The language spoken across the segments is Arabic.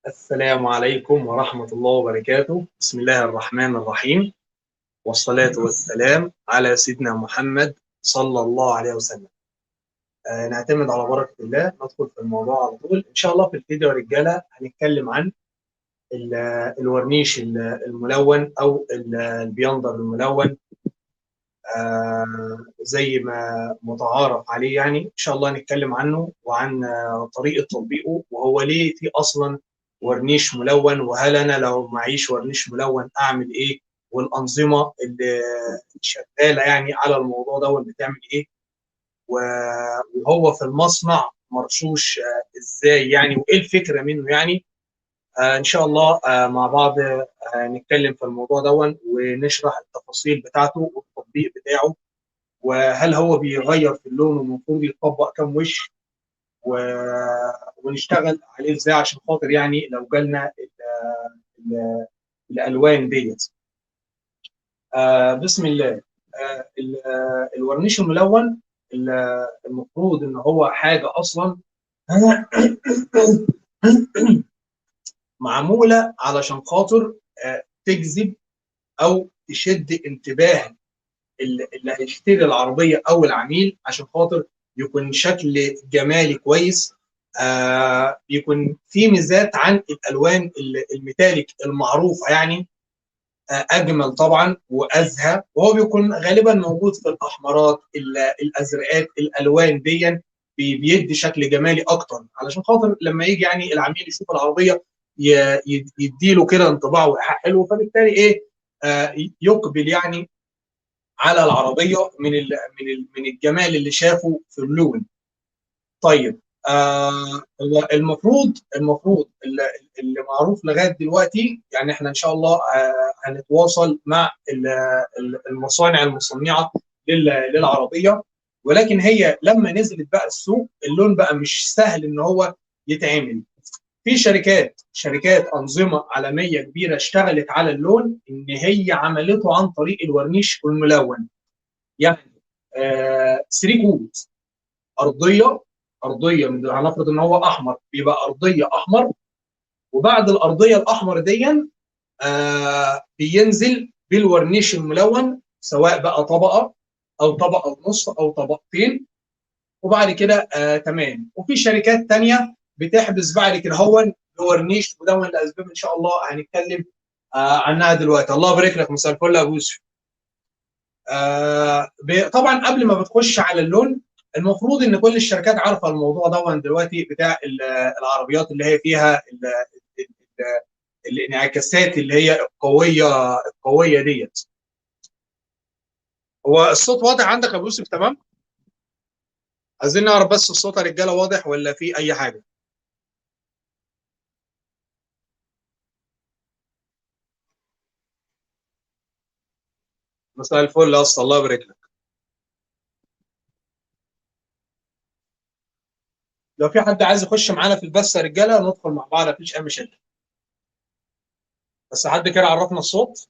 السلام عليكم ورحمة الله وبركاته. بسم الله الرحمن الرحيم، والصلاة والسلام على سيدنا محمد صلى الله عليه وسلم. نعتمد على بركة الله، ندخل في الموضوع على طول إن شاء الله. في الفيديو يا رجالة هنتكلم عن الورنيش الملون أو البيندر الملون، زي ما متعارف عليه. يعني إن شاء الله هنتكلم عنه وعن طريقة تطبيقه، وهو ليه في أصلا ورنيش ملون، وهل أنا لو معيش ورنيش ملون أعمل إيه، والأنظمة اللي شغالة يعني على الموضوع ده بتعمل إيه، وهو في المصنع مرشوش إزاي يعني، وإيه الفكرة منه يعني. إن شاء الله مع بعض نتكلم في الموضوع ده ونشرح التفاصيل بتاعته والتطبيق بتاعه، وهل هو بيغير في اللون والمفروض يطبق كام وش، ونشتغل عليه ازاي عشان خاطر يعني لو جالنا ال الالوان ديت. بسم الله. الورنيش الملون المفروض ان هو حاجه اصلا معموله علشان خاطر تجذب او تشد انتباه اللي هيشتري العربيه او العميل، عشان خاطر يكون شكل جمالي كويس، يكون في ميزات عن الالوان الميتاليك المعروفه يعني، اجمل طبعا وازهى، وهو بيكون غالبا موجود في الاحمرات الازرقات. الالوان دي بيدي شكل جمالي اكتر، علشان خاطر لما يجي يعني العميل يشوف العربيه يديله كده انطباع وايحاء حلو، فبالتالي ايه، يقبل يعني على العربيه من الجمال اللي شافه في اللون. طيب، المفروض اللي معروف لغايه دلوقتي يعني، احنا ان شاء الله هنتواصل مع المصانع المصنعه للعربيه، ولكن هي لما نزلت بقى السوق اللون بقى مش سهل ان هو يتعمل. في شركات انظمه عالميه كبيره اشتغلت على اللون، ان هي عملته عن طريق الورنيش الملون. يعني 3 كود، ارضيه من هنفرض ان هو احمر، بيبقى ارضيه احمر، وبعد الارضيه الاحمر دي بينزل بالورنيش الملون، سواء بقى طبقه او طبقه ونص او طبقتين، وبعد كده تمام. وفي شركات تانية بتحبس بعد كده هو بورنيش ملون لاسباب ان شاء الله هنتكلم عنها دلوقتي. الله يبارك لك، مساء الفل يا ابو يوسف. طبعا قبل ما بتخش على اللون، المفروض ان كل الشركات عارفه الموضوع ده دلوقتي، بتاع العربيات اللي هي فيها ال الانعكاسات اللي هي القويه ديت. هو الصوت واضح عندك يا ابو يوسف؟ تمام. عايزين نعرف بس الصوت يا رجاله واضح ولا في اي حاجه؟ مساء الفل يا اسطى، الله يبارك لك. لو في حد عايز يخش معانا في البث يا رجاله ندخل مع بعض، مفيش اي مشاكل، بس حد كده عرفنا الصوت.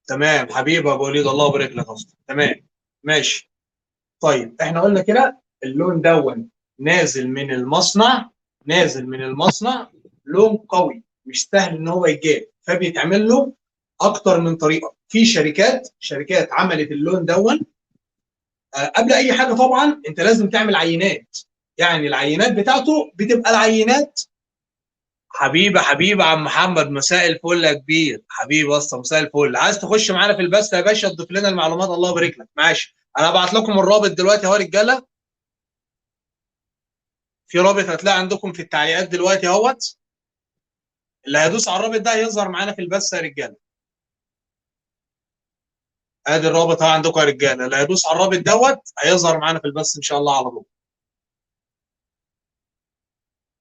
تمام حبيبي يا ابو وليد، الله يبارك لك يا اسطى. تمام ماشي. طيب احنا قلنا كده اللون نازل من المصنع، لون قوي مش سهل ان هو يتجاب، فبيتعمل له اكتر من طريقه. في شركات عملت اللون قبل اي حاجه طبعا انت لازم تعمل عينات، يعني العينات بتاعته بتبقى العينات. حبيبي عم محمد، مساء الفل يا كبير، حبيبي واسطه، مساء الفل. عايز تخش معانا في البث يا باشا تضيف لنا المعلومات، الله يبارك لك. ماشي، انا هبعت لكم الرابط دلوقتي اهو يا رجاله. في رابط هتلاقي عندكم في التعليقات دلوقتي اهوت، اللي هيدوس على الرابط ده هيظهر معانا في البث يا رجاله. ادي الرابط اهو عندكم يا رجاله، اللي هيدوس على الرابط هيظهر معانا في البث ان شاء الله على طول.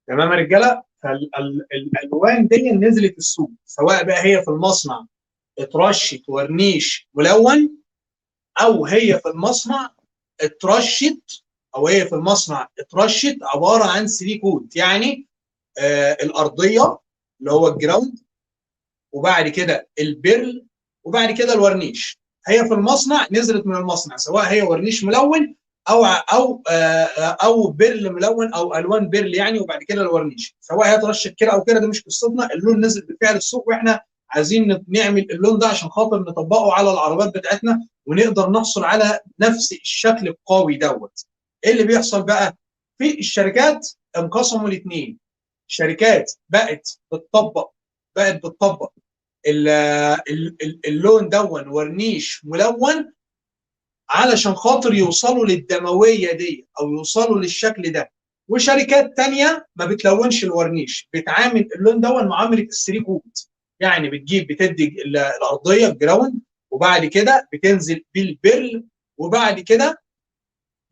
تمام يا رجاله. فالالوان دي نزلت السوق، سواء بقى هي في المصنع اترشت ورنيش ملون، او هي في المصنع اترشت عباره عن 3 كود يعني. الارضيه اللي هو الجراوند، وبعد كده البرل، وبعد كده الورنيش. هي في المصنع نزلت من المصنع، سواء هي ورنيش ملون او بيرل ملون او الوان بيرل يعني، وبعد كده الورنيش، سواء هي ترشت كده او كده ده مش قصتنا. اللون نزل بالفعل السوق، واحنا عايزين نعمل اللون ده عشان خاطر نطبقه على العربيات بتاعتنا ونقدر نحصل على نفس الشكل القوي دوت. ايه اللي بيحصل بقى؟ في الشركات انقسموا لاثنين. شركات بقت بتطبق اللون دون ورنيش ملون علشان خاطر يوصلوا للدمويه دي او يوصلوا للشكل ده. وشركات تانية ما بتلونش الورنيش، بتعامل اللون دون معامله الثري كوت، يعني بتدي الارضيه الجراوند، وبعد كده بتنزل بالبرل، وبعد كده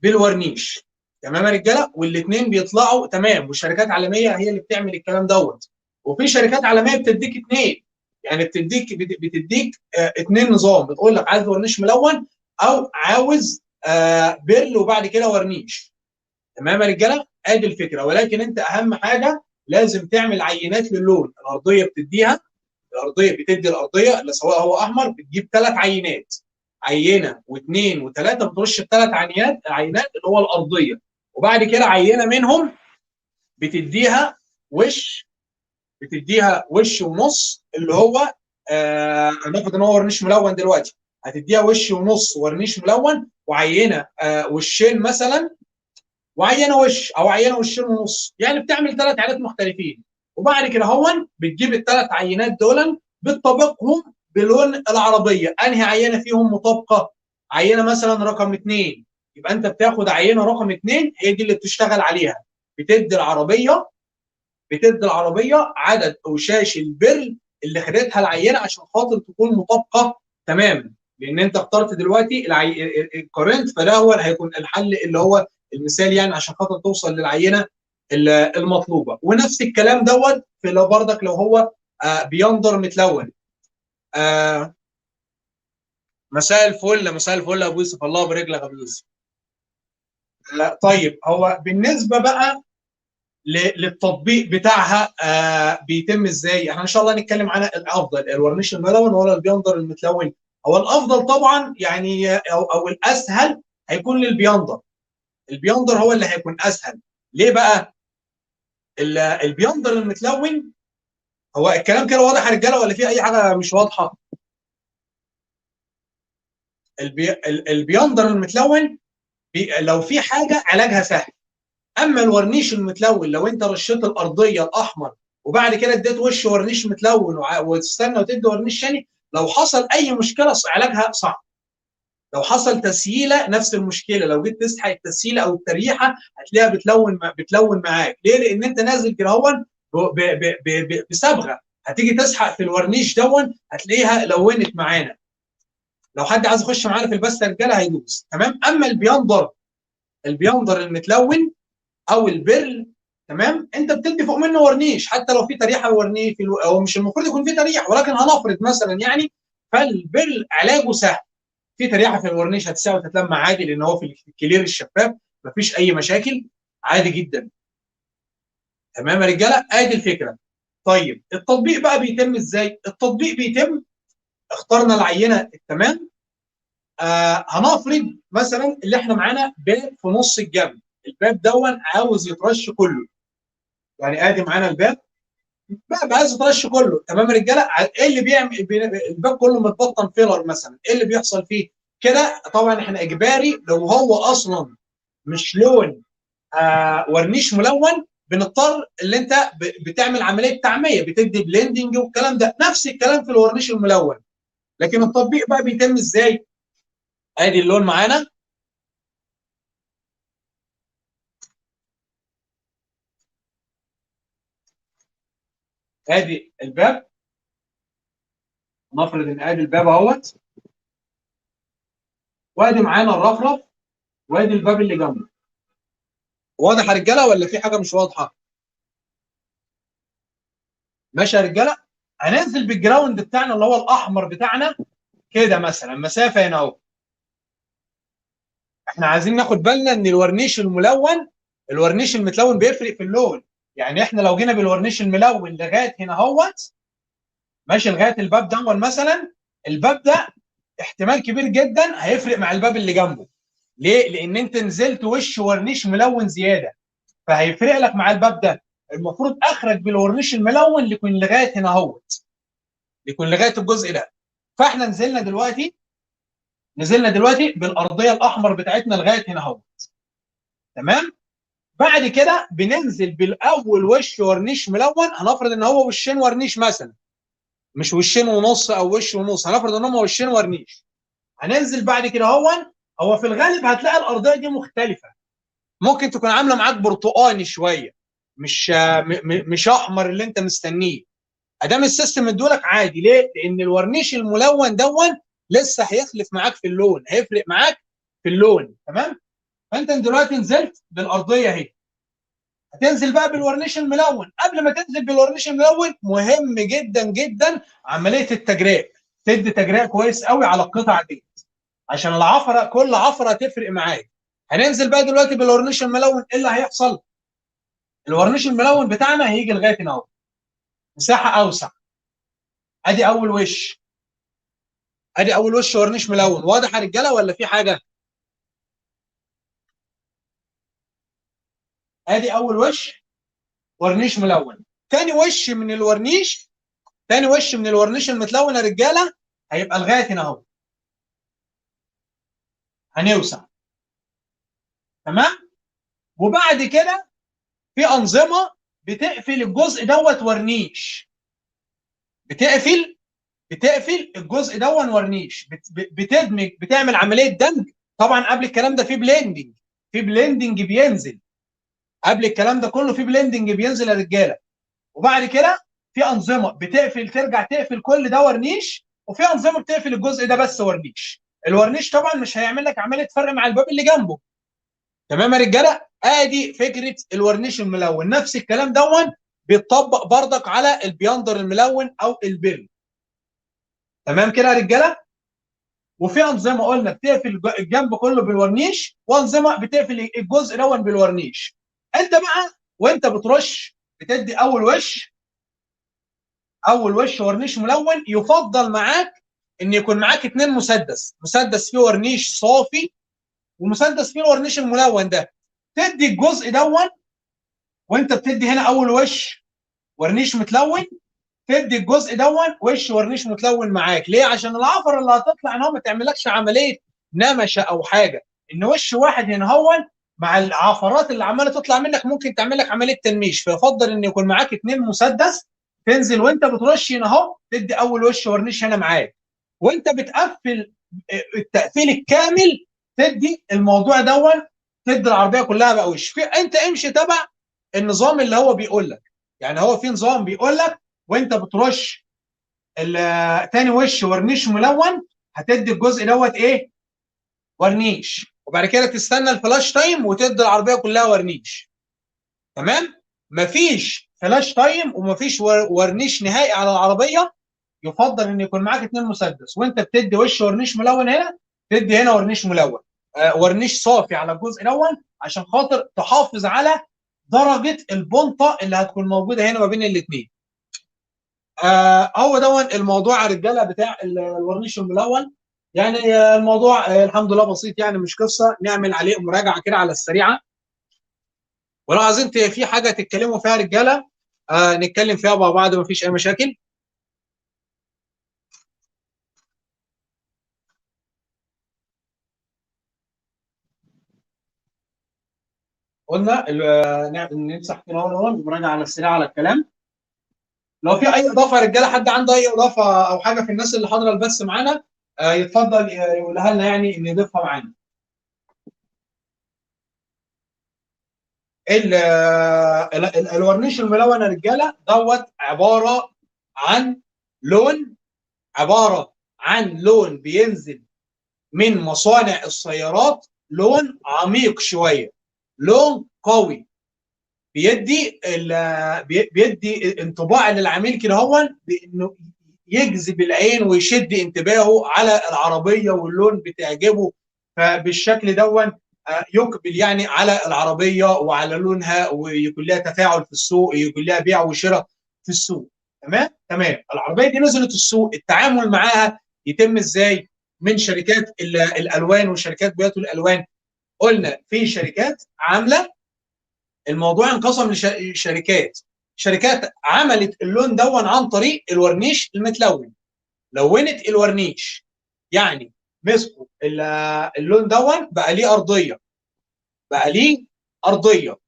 بالورنيش. تمام يا رجاله؟ والاثنين بيطلعوا تمام، والشركات عالميه هي اللي بتعمل الكلام دوت. وفي شركات عالميه بتديك اثنين، يعني بتديك اثنين نظام، بتقول لك عايز ورنيش ملون او عاوز بيرل وبعد كده ورنيش. تمام يا رجاله؟ ادي الفكره. ولكن انت اهم حاجه لازم تعمل عينات للون. الارضيه بتدي الارضيه اللي سواء هو احمر، بتجيب 3 عينات، عينه واثنين وثلاثه، بترش ال3 عينات اللي هو الارضيه، وبعد كده عينه منهم بتديها وش بتديها وش ونص، اللي هو هناخد ان هو ورنيش ملون دلوقتي، هتديها وش ونص ورنيش ملون، وعينه وشين مثلا، وعينه وش او عينه وشين ونص، يعني بتعمل 3 عينات مختلفين. وبعد كده هون بتجيب ال3 عينات دول بتطابقهم بلون العربيه. انهي عينه فيهم مطابقه؟ عينه مثلا رقم 2، يبقى انت بتاخد عينه رقم 2 هي دي اللي بتشتغل عليها. بتدي العربيه عدد اوشاش البرل اللي خدتها العينه عشان خاطر تكون مطابقه تماما، لان انت اخترت دلوقتي الكورنت، فده هو اللي هيكون الحل اللي هو المثال، يعني عشان خاطر توصل للعينه المطلوبه. ونفس الكلام دوت في لو بردك لو هو بيندر متلون. مساء الفل، مساء الفل يا ابو يوسف، الله يبارك لك يا ابو يوسف. طيب، هو بالنسبه بقى للتطبيق بتاعها بيتم ازاي؟ احنا ان شاء الله هنتكلم عن الافضل، الورنيش الملون ولا البيندر المتلون. هو الافضل طبعا يعني او الاسهل هيكون للبيندر. البيندر هو اللي هيكون اسهل. ليه بقى؟ البيندر المتلون، هو الكلام كده واضح يا رجاله ولا في اي حاجه مش واضحه؟ البيندر المتلون لو في حاجه علاجها سهل. اما الورنيش المتلون لو انت رشيت الارضيه الاحمر وبعد كده اديت وش ورنيش متلون وتستنى وتدي ورنيش ثاني، لو حصل اي مشكله علاجها صعب. لو حصل تسييله نفس المشكله، لو جيت تسحق التسييله او التريحه هتلاقيها بتلون معاك. ليه؟ لان انت نازل كده هون بصبغه، هتيجي تسحق في الورنيش دون هتلاقيها لونت معانا. لو حد عايز يخش معانا في البث يا رجاله هيدوس. تمام. اما البيندر المتلون او البرل، تمام، انت بتدي فوق منه ورنيش حتى لو في تريحه ورنيش او مش المفروض يكون في تريحه، ولكن هنفرض مثلا يعني. فالبرل علاجه سهل، في تريحه في الورنيش هتساوي وتتلم عادي لان هو في الكلير الشفاف مفيش اي مشاكل، عادي جدا. تمام يا رجاله؟ ادي الفكره. طيب التطبيق بقى بيتم ازاي؟ التطبيق بيتم، اخترنا العينه التمام. هنفرض مثلا اللي احنا معانا باب في نص الجنب، الباب دون عاوز يترش كله، يعني ادي معانا الباب عايز يترش كله. تمام يا رجاله؟ ايه اللي بيعمل؟ الباب كله متبطن فيلر مثلا، ايه اللي بيحصل فيه كده؟ طبعا احنا اجباري لو هو اصلا مش لون ورنيش ملون بنضطر اللي انت بتعمل عمليه تعميه، بتدي بليندنج والكلام ده، نفس الكلام في الورنيش الملون. لكن التطبيق بقى بيتم ازاي؟ ادي اللون معانا، ادي الباب، نفرض ان ادي الباب اهوت، وادي معانا الرفرف، وادي الباب اللي جنبه. واضح يا رجاله ولا في حاجه مش واضحه؟ ماشي يا رجاله. هننزل بالجراوند بتاعنا اللي هو الاحمر بتاعنا كده مثلا مسافه هنا اهو. احنا عايزين ناخد بالنا ان الورنيش المتلون بيفرق في اللون. يعني احنا لو جينا بالورنيش الملون لغايه هنا اهوت، ماشي، لغايه الباب ده مثلا، الباب ده احتمال كبير جدا هيفرق مع الباب اللي جنبه. ليه؟ لان انت نزلت وش ورنيش ملون زياده، فهيفرق لك مع الباب ده. المفروض اخرج بالورنيش الملون يكون لغايه هنا اهوت، يكون لغايه الجزء ده. فاحنا نزلنا دلوقتي بالارضيه الاحمر بتاعتنا لغايه هنا اهوت. تمام. بعد كده بننزل بالاول وش ورنيش ملون، هنفرض ان هو وشين ورنيش مثلا، مش وشين ونص او وش ونص، هنفرض ان هم وشين ورنيش. هننزل بعد كده هو في الغالب هتلاقي الارضيه دي مختلفه، ممكن تكون عامله معاك برتقاني شويه، مش احمر اللي انت مستنيه. ادام السيستم ادولك عادي. ليه؟ لان الورنيش الملون لسه هيخلف معاك في اللون، هيفرق معاك في اللون. تمام. فانت دلوقتي نزلت بالارضيه اهي، هتنزل بقى بالورنيش الملون. قبل ما تنزل بالورنيش الملون مهم جدا جدا عمليه التجريء، تدي تجريء كويس قوي على القطعه دي عشان العفره، كل عفره تفرق معاك. هننزل بقى دلوقتي بالورنيش الملون، ايه اللي هيحصل؟ الورنيش الملون بتاعنا هيجي لغايه هنا اهو، مساحه اوسع. ادي اول وش، ادي اول وش ورنيش ملون. واضح يا رجاله ولا في حاجه؟ ادي اول وش ورنيش ملون. تاني وش من الورنيش، تاني وش من الورنيش المتلون يا رجاله هيبقى لغايه هنا اهو، هنوسع. تمام. وبعد كده في انظمه بتقفل الجزء دوت ورنيش، بتقفل الجزء دون ورنيش، بتدمج، بتعمل عمليه دمج. طبعا قبل الكلام ده في بليندنج بينزل، قبل الكلام ده كله في بليندنج بينزل يا رجاله. وبعد كده في انظمه بتقفل، ترجع تقفل كل ده ورنيش، وفي انظمه بتقفل الجزء ده بس ورنيش. الورنيش طبعا مش هيعمل لك عمليه فرق مع الباب اللي جنبه. تمام يا رجاله. ادي فكره الورنيش الملون. نفس الكلام دون بيتطبق بردك على البياندر الملون او البيرل. تمام كده يا رجاله. وفي انظمه قلنا بتقفل الجنب كله بالورنيش، وانظمه بتقفل الجزء دون بالورنيش. انت بقى وانت بترش بتدي اول وش ورنيش ملون. يفضل معاك ان يكون معاك اتنين مسدس فيه ورنيش صافي، ومسدس فيه الورنيش الملون ده. تدي الجزء دون وانت بتدي هنا اول وش ورنيش متلون، تدي الجزء دون وش ورنيش متلون معاك. ليه؟ عشان العفره اللي هتطلع ان هو ما تعملكش عمليه نمشه او حاجه. ان وش واحد هنا هو مع العفرات اللي عماله تطلع منك ممكن تعمل لك عمليه تنميش. فيفضل ان يكون معاك اتنين مسدس، تنزل وانت بترش هنا اهو تدي اول وش ورنيش هنا معاك، وانت بتقفل التقفيل الكامل تدي الموضوع دون، تدي العربيه كلها بقى وش. انت امشي تبع النظام اللي هو بيقول لك. يعني هو في نظام بيقول لك وانت بترش تاني وش ورنيش ملون هتدي الجزء دوت ايه؟ ورنيش. وبعد كده تستنى الفلاش تايم وتدي العربيه كلها ورنيش. تمام. مفيش فلاش تايم ومفيش ورنيش نهائي على العربيه. يفضل ان يكون معاك اتنين مسدس وانت بتدي وش ورنيش ملون هنا، تدي هنا ورنيش ملون، ورنيش صافي على الجزء الاول عشان خاطر تحافظ على درجه البنطه اللي هتكون موجوده هنا ما بين الاثنين. هو ده الموضوع يا رجاله بتاع الورنيش الملون. يعني الموضوع الحمد لله بسيط، يعني مش قصه، نعمل عليه مراجعه كده على السريعه. ولو عايزين في حاجه تتكلموا فيها يا رجاله نتكلم فيها مع بعض، مفيش اي مشاكل. قلنا نمسح كده مراجعه على السريع على الكلام. لو في اي اضافه يا رجاله، حد عنده اي اضافه او حاجه في الناس اللي حاضره البث معانا يتفضل يقولها لنا، يعني نضيفها معانا. الورنيش الملون يا رجاله دوت عن لون عباره عن لون بينزل من مصانع السيارات، لون عميق شويه، لون قوي، بيدي انطباع للعميل كده هو بانه يجذب العين ويشد انتباهه على العربيه واللون بتعجبه. فبالشكل دون يقبل يعني على العربيه وعلى لونها، ويكون لها تفاعل في السوق، يكون لها بيع وشراء في السوق. تمام. العربيه دي نزلت السوق، التعامل معاها يتم ازاي؟ من شركات الالوان وشركات بيوت الالوان. قلنا في شركات عامله الموضوع انقسم لشركات. شركات عملت اللون دون عن طريق الورنيش المتلون، لونت الورنيش، يعني مسكوا اللون دون بقى ليه ارضيه، بقى ليه ارضيه.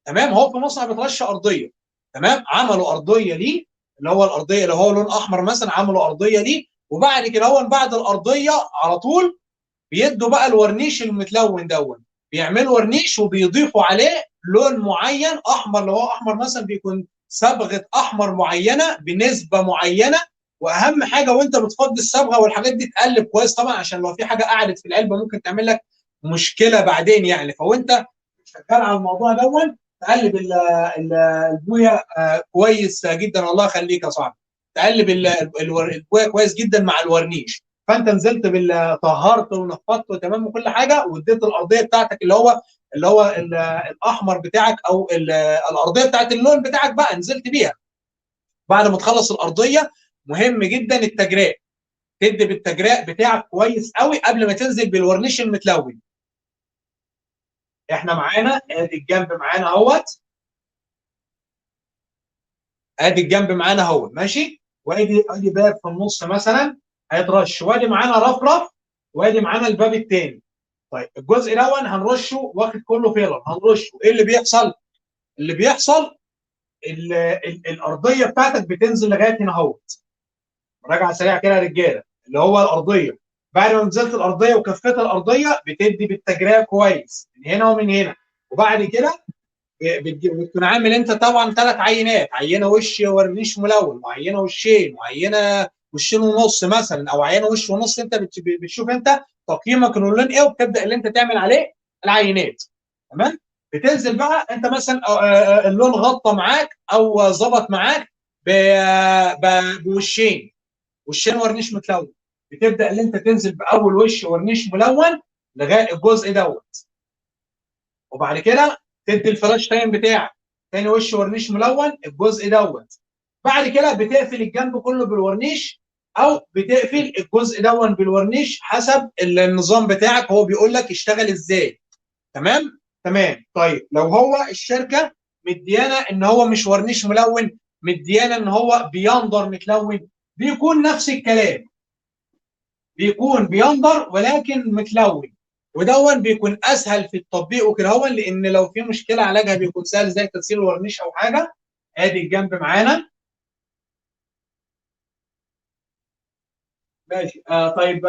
تمام، هو في مصنع بترش ارضيه، تمام، عملوا ارضيه ليه، اللي هو الارضيه اللي هو لون احمر مثلا، عملوا ارضيه ليه، وبعد كده هو بعد الارضيه على طول بيدوا بقى الورنيش المتلون دون، بيعملوا ورنيش وبيضيفوا عليه لون معين احمر، لو هو احمر مثلا بيكون صبغه احمر معينه بنسبه معينه. واهم حاجه وانت بتفضي الصبغه والحاجات دي تقلب كويس طبعا، عشان لو في حاجه قعدت في العلبه ممكن تعمل لك مشكله بعدين يعني. فوانت شغال على الموضوع دون تقلب البويه كويس جدا. الله يخليك يا صاحبي، تقلب البويه كويس جدا مع الورنيش. فانت نزلت طهرت ونفضت تمام وكل حاجه، واديت الارضيه بتاعتك اللي هو الاحمر بتاعك، او الارضيه بتاعت اللون بتاعك بقى نزلت بيها. بعد ما تخلص الارضيه مهم جدا التجراء، تدي بالتجراء بتاعك كويس قوي قبل ما تنزل بالورنيش المتلون. احنا معانا ادي الجنب معانا اهوت، ادي الجنب معانا اهو ماشي، وادي باب في النص مثلا هيترش، وادي معانا رفرف، وادي معانا الباب الثاني. طيب الجزء دون هنرشه واخد كله فيلر، هنرشه ايه اللي بيحصل؟ اللي بيحصل الارضيه بتاعتك بتنزل لغايه هنا اهوت. راجعه سريعه كده يا رجاله، اللي هو الارضيه بعد ما نزلت الارضيه وكفيت الارضيه بتدي بالتجريع كويس من هنا ومن هنا. وبعد كده بتكون عامل انت طبعا 3 عينات، عينه وش ورنيش ملون، وعينه وشين، وعينه وشين ونص مثلا، او عينه وش ونص. انت بتشوف انت تقييمك اللون ايه، وبتبدا اللي انت تعمل عليه العينات. تمام، بتنزل بقى انت مثلا اللون غطى معاك او ظبط معاك بوشين، وشين ورنيش متلون، بتبدا اللي انت تنزل باول وش ورنيش ملون لغايه الجزء دوت. وبعد كده تدي الفلاش تايم بتاعك تاني وش ورنيش ملون الجزء دوت. بعد كده بتقفل الجنب كله بالورنيش، او بتقفل الجزء دون بالورنيش حسب النظام بتاعك، هو بيقول لك اشتغل ازاي. تمام تمام. طيب لو هو الشركه مديانا ان هو مش ورنيش ملون، مديانا ان هو بيندر متلون، بيكون نفس الكلام، بيكون بيندر ولكن متلون، ودون بيكون اسهل في التطبيق وكده هو، لان لو في مشكله علاجها بيكون سهل زي تسييل الورنيش او حاجه. ادي الجنب معانا ماشي. طيب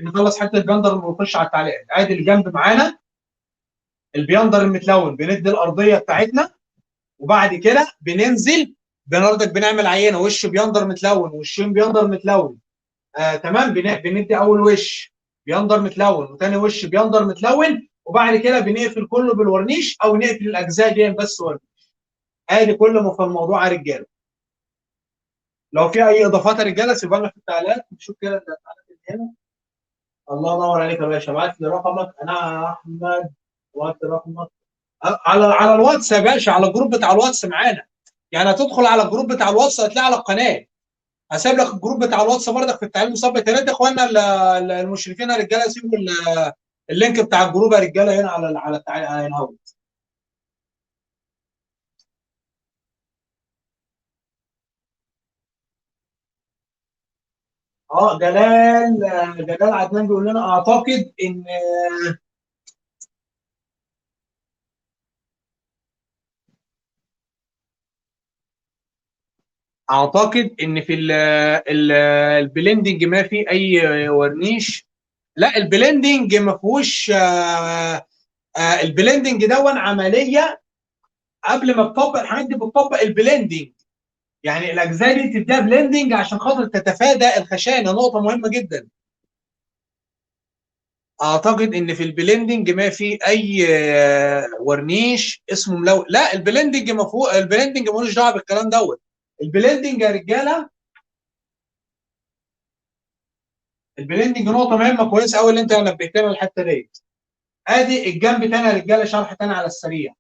نخلص حته البيندر ونخش على التعليقات. ادي الجنب معانا البيندر المتلون، بندي الارضيه بتاعتنا، وبعد كده بننزل بنردك بنعمل عينه وش بيندر متلون وشين بيندر متلون. تمام، بندي اول وش بيندر متلون وثاني وش بيندر متلون، وبعد كده بنقفل كله بالورنيش او نقفل الاجزاء دي بس ورنيش. ادي كل ما في الموضوع يا رجاله. لو في اي اضافات يا رجاله سيبها لنا في التعليقات نشوف كده هنا. الله ينور عليك يا باشا، ابعت لي رقمك انا يا احمد، ابعت لي رقمك على الواتس يا باشا، على الجروب بتاع الواتس معانا. يعني هتدخل على الجروب بتاع الواتس هتلاقي على القناه، هسيب لك الجروب بتاع الواتس برضك في التعليم مثبت. يا ريت يا اخوانا المشرفين يا رجاله سيبوا اللينك بتاع الجروب يا رجاله هنا على التعليق هنا اهو. اه جلال عدنان بيقول لنا اعتقد ان في البلندنج ما في اي ورنيش. لا البلندنج ما فيهوش البلندنج دون عمليه قبل ما تطبق الحاجات دي بتطبق البلندنج، يعني الاجزاء دي تديها بلندنج عشان خاطر تتفادى الخشانه، نقطه مهمه جدا. اعتقد ان في البلندنج ما في اي ورنيش اسمه لا البلندنج مفهوم، البلندنج ملوش دعوه بالكلام دوت. البلندنج يا رجاله، البلندنج نقطه مهمه كويس قوي اللي انت نبهتنا الحته ديت. ادي الجنب تاني يا رجاله، شرح تاني على السريع.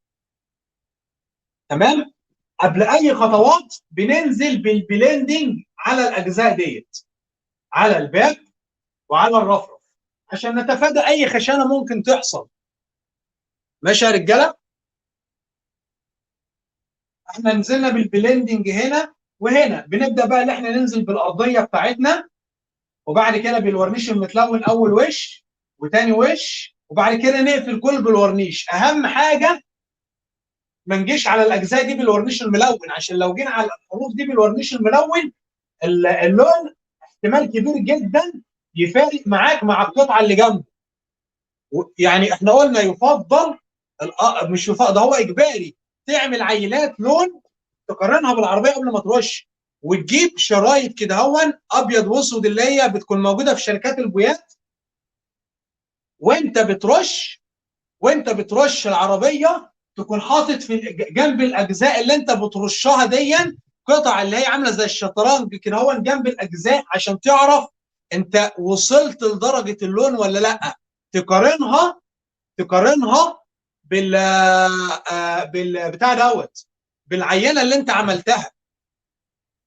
تمام، قبل اي خطوات بننزل بالبلندنج على الاجزاء ديت، على الباب وعلى الرفرف عشان نتفادى اي خشانه ممكن تحصل. ماشي يا رجاله؟ احنا نزلنا بالبلندنج هنا وهنا، بنبدا بقى ان احنا ننزل بالارضيه بتاعتنا، وبعد كده بالورنيش المتلون اول وش وتاني وش، وبعد كده نقفل كل بالورنيش. اهم حاجه ما نجيش على الاجزاء دي بالورنيش الملون، عشان لو جينا على الحروف دي بالورنيش الملون اللون احتمال كبير جدا يفارق معاك مع القطعه اللي جنبه. يعني احنا قلنا يفضل، مش يفضل، ده هو اجباري تعمل عينات لون تقارنها بالعربيه قبل ما ترش، وتجيب شرايط كده هون ابيض واسود اللي هي بتكون موجوده في شركات البويات. وانت بترش وانت بترش العربيه تكون حاطط في جنب الاجزاء اللي انت بترشها دي قطع اللي هي عامله زي الشطرنج كده هون جنب الاجزاء، عشان تعرف انت وصلت لدرجه اللون ولا لا. تقارنها بتاع دوت بالعينه اللي انت عملتها.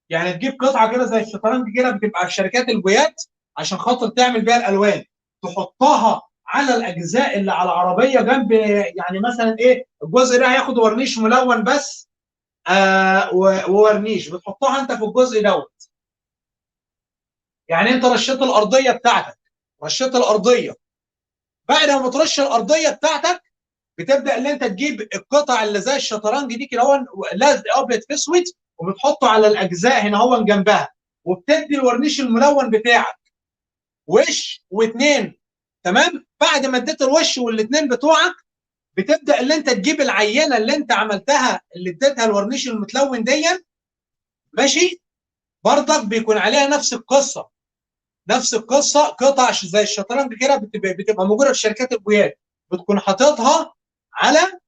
يعني تجيب قطعه كده زي الشطرنج كده بتبقى في شركات البويات عشان خاطر تعمل بيها الالوان، تحطها على الاجزاء اللي على العربيه جنب. يعني مثلا ايه، الجزء ده هياخد ورنيش ملون بس، وورنيش بتحطها انت في الجزء دوت. يعني انت رشيت الارضيه بتاعتك، رشيت الارضيه، بعد ما ترش الارضيه بتاعتك بتبدا ان انت تجيب القطع اللي زي الشطرنج دي كده هو لازق ابيض في اسود، وبتحطه على الاجزاء هنا هو جنبها، وبتدي الورنيش الملون بتاعك وش واثنين. تمام؟ بعد ما اديت الوش والاثنين بتوعك بتبدا ان انت تجيب العينه اللي انت عملتها اللي اديتها الورنيش المتلون دي. ماشي؟ برضك بيكون عليها نفس القصه، نفس القصه، قطع زي الشطرنج كده بتبقى موجوده في شركات البويات، بتكون حاططها على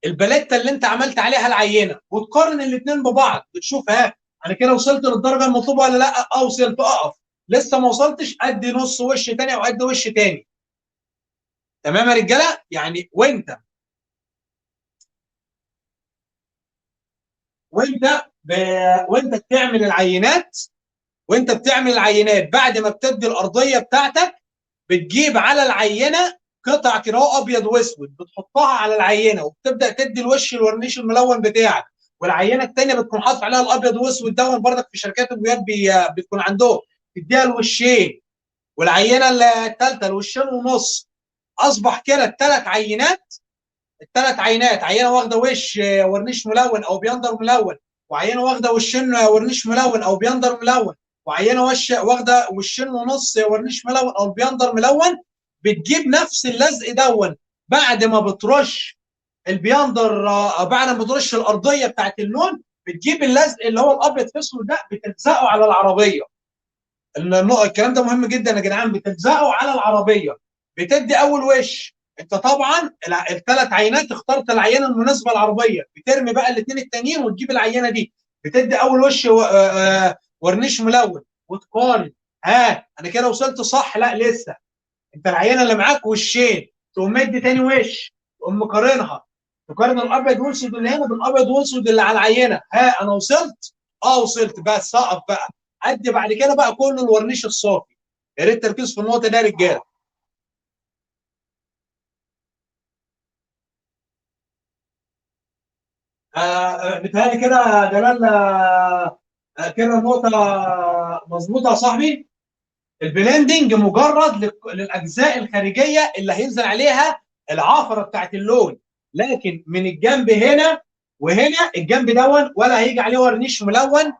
البلته اللي انت عملت عليها العينه، وتقارن الاثنين ببعض، بتشوف ها انا كده وصلت للدرجه المطلوبه ولا لا. وصلت، اقف. لسه ما وصلتش، ادي نص وش تاني او ادي وش تاني. تمام يا رجاله؟ يعني وانت ب... وانت بتعمل العينات وانت بتعمل العينات بعد ما بتدي الارضيه بتاعتك، بتجيب على العينه قطع كده ابيض واسود، بتحطها على العينه وبتبدا تدي الوش الورنيش الملون بتاعك. والعينه الثانيه بتكون حاطط عليها الابيض واسود ده، برضك في شركات البويات بتكون عندهم تديها الوشين. والعينه الثالثه الوشين ونص. اصبح كده الثلاث عينات، عينه واخده وش ورنيش ملون او بيندر ملون، وعينه واخده وشين ورنيش ملون او بيندر ملون، وعينه واخده وشين ونص ورنيش ملون او بيندر ملون. بتجيب نفس اللزق دون بعد ما بترش البيندر، بعد ما بترش الارضيه بتاعت اللون، بتجيب اللزق اللي هو الابيض في اسود ده بتلزقه على العربيه. الكلام ده مهم جدا يا جدعان، بتلزقه على العربيه. بتدي اول وش، انت طبعا الثلاث عينات اخترت العينه المناسبه للعربيه، بترمي بقى الاثنين التانيين وتجيب العينه دي. بتدي اول وش ورنيش ملون، وتقارن. ها انا كده وصلت صح؟ لا لسه. انت العينه اللي معاك وشين، تقوم مدي تاني وش، تقوم مقارنها، تقارن الابيض والاسود اللي هنا بالابيض والاسود اللي على العينه. ها انا وصلت؟ وصلت. بس اقف بقى، ادي بعد كده بقى كل الورنيش الصافي. يا ريت تركيز في النقطه دي يا رجاله. بتهيألي كده يا جلال، كده النقطه مظبوطه يا صاحبي. البلندنج مجرد للاجزاء الخارجيه اللي هينزل عليها العافره بتاعت اللون، لكن من الجنب هنا وهنا الجنب دون ولا هيجي عليه ورنيش ملون،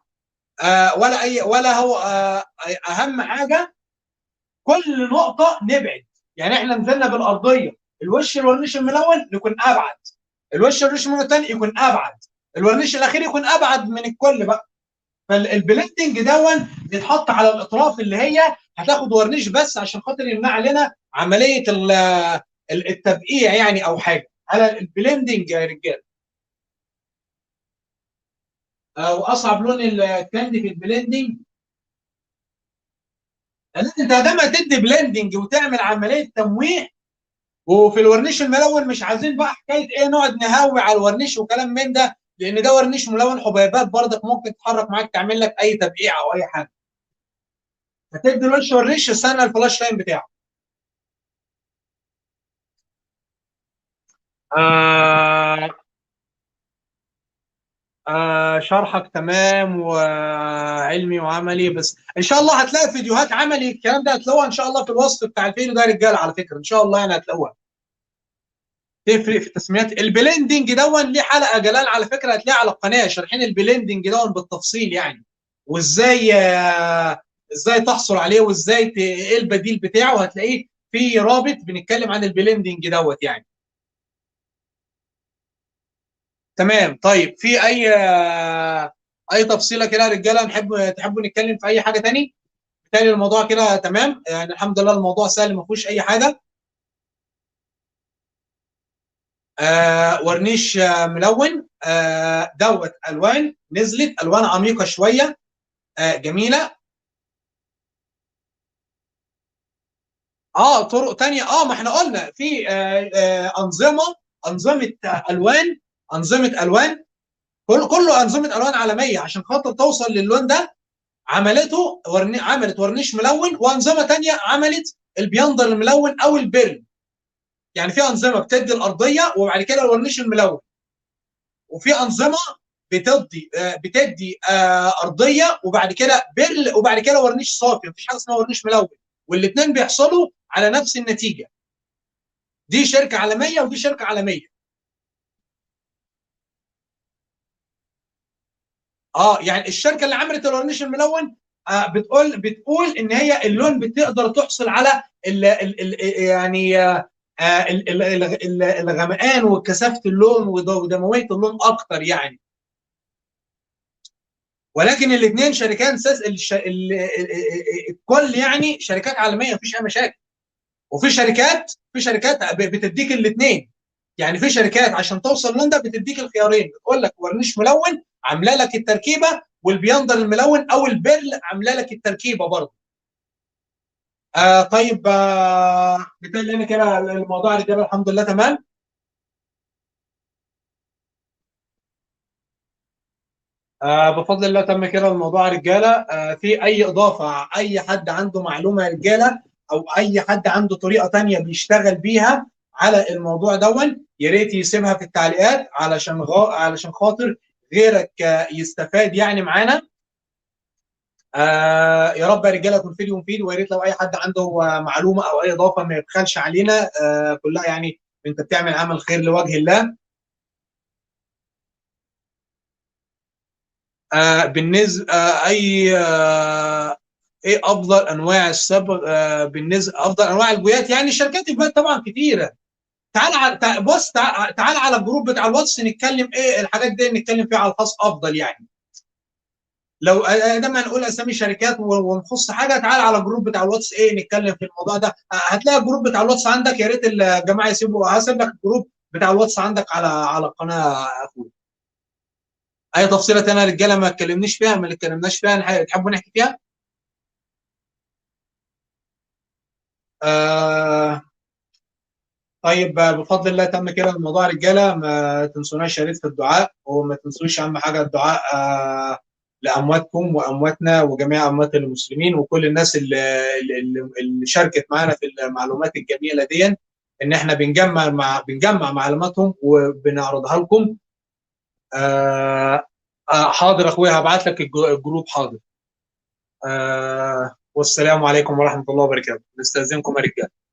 ولا هو اهم حاجه كل نقطه نبعد. يعني احنا نزلنا بالارضيه، الوش الورنيش الملون يكون ابعد، الوش الورنيش الملون الثاني يكون ابعد، الورنيش الاخير يكون ابعد من الكل بقى. فالبلندنج دون بيتحط على الاطراف اللي هي هتاخد ورنيش بس عشان خاطر يمنع لنا عمليه التبقيع يعني او حاجه على البلندنج يا رجاله. واصعب لون الكاندي في البلندنج، لان انت لما تدي بلندنج وتعمل عمليه تمويه، وفي الورنيش الملون مش عايزين بقى حكايه ايه نقعد نهوي على الورنيش وكلام من ده، لان ده ورنيش ملون حبيبات برضك ممكن تتحرك معاك تعمل لك اي تبقيع او اي حاجه. هتدي الوش والريش، استنى الفلاش تايم بتاعه. آه شرحك تمام وعلمي وعملي، بس ان شاء الله هتلاقي فيديوهات عملي الكلام ده هتلاقوها ان شاء الله في الوصف بتاع الفيديو ده يا رجاله، على فكره ان شاء الله يعني هتلاقوها. تفرق في تسميات البلندنج دون، ليه حلقه جلال على فكره هتلاقيها على القناه شارحين البلندنج دون بالتفصيل يعني، وازاي ازاي تحصل عليه، وازاي ايه البديل بتاعه، هتلاقيه في رابط بنتكلم عن البلندنج دوت يعني. تمام. طيب في اي تفصيله كده يا رجاله تحبوا نتكلم في اي حاجه تاني؟ بالتالي الموضوع كده تمام يعني، الحمد لله الموضوع سهل ما فيهوش اي حاجه. ورنيش ملون دوت، الوان نزلت الوان عميقه شويه جميله. طرق تانية، ما احنا قلنا في انظمه الوان، انظمه الوان، كله انظمه الوان عالميه عشان خاطر توصل للون ده. عملت ورنيش ملون، وانظمه تانية عملت البياندا الملون او البيرل. يعني في انظمه بتدي الارضيه وبعد كده الورنيش الملون، وفي انظمه بتدي ارضيه وبعد كده بيرل وبعد كده ورنيش صافي، مفيش حاجه اسمها ورنيش ملون، والاثنين بيحصلوا على نفس النتيجه. دي شركه عالميه ودي شركه عالميه. يعني الشركه اللي عملت الورنيش الملون بتقول ان هي اللون بتقدر تحصل على يعني الغمقان وكثافه اللون ودمويه اللون اكتر يعني. ولكن الاثنين شركات الكل يعني شركات عالميه مفيش اي مشاكل. وفي شركات بتديك الاثنين، يعني في شركات عشان توصل لوندا بتديك الخيارين، بتقول لك ورنيش ملون عامله لك التركيبه، والبياندر الملون او البيرل عامله لك التركيبه برضه. طيب بالتالي انا كده الموضوع الرجاله الحمد لله تمام. بفضل الله تم كده الموضوع يا رجاله. في اي اضافه، اي حد عنده معلومه يا رجاله، او اي حد عنده طريقه تانية بيشتغل بيها على الموضوع دون، يا ريت يسيبها في التعليقات علشان خاطر غيرك يستفاد يعني معانا. يا رب يا رجاله يكون فيديو مفيد، ويا ريت لو اي حد عنده معلومه او اي اضافه ما يبخلش علينا، كلها يعني انت بتعمل عمل خير لوجه الله. بالنسبه ايه افضل انواع الصبغ، بالنسبه افضل انواع البويات، يعني شركات البويات طبعا كتيره. بص تعال على الجروب بتاع الواتس نتكلم ايه الحاجات دي، نتكلم فيها على الخاص افضل يعني. لو لما نقول اسامي شركات ونخص حاجه، تعال على الجروب بتاع الواتس نتكلم في الموضوع ده. هتلاقي الجروب بتاع الواتس عندك، يا ريت الجماعه يسيبوا، هسيب لك الجروب بتاع الواتس عندك على القناه اخوي. اي تفصيله ثانيه يا رجاله ما اتكلمناش فيها، ما اتكلمناش فيها تحبوا نحكي فيها؟ آه طيب بفضل الله تم كده الموضوع يا رجاله. ما تنسوناش يا ريت في الدعاء، وما تنسوش اهم حاجه الدعاء لامواتكم وامواتنا وجميع اموات المسلمين وكل الناس اللي شاركت معانا في المعلومات الجميله دي، ان احنا بنجمع معلوماتهم وبنعرضها لكم. حاضر اخويا، هبعت لك الجروب. حاضر. والسلام عليكم ورحمه الله وبركاته. نستاذنكم يا رجاله.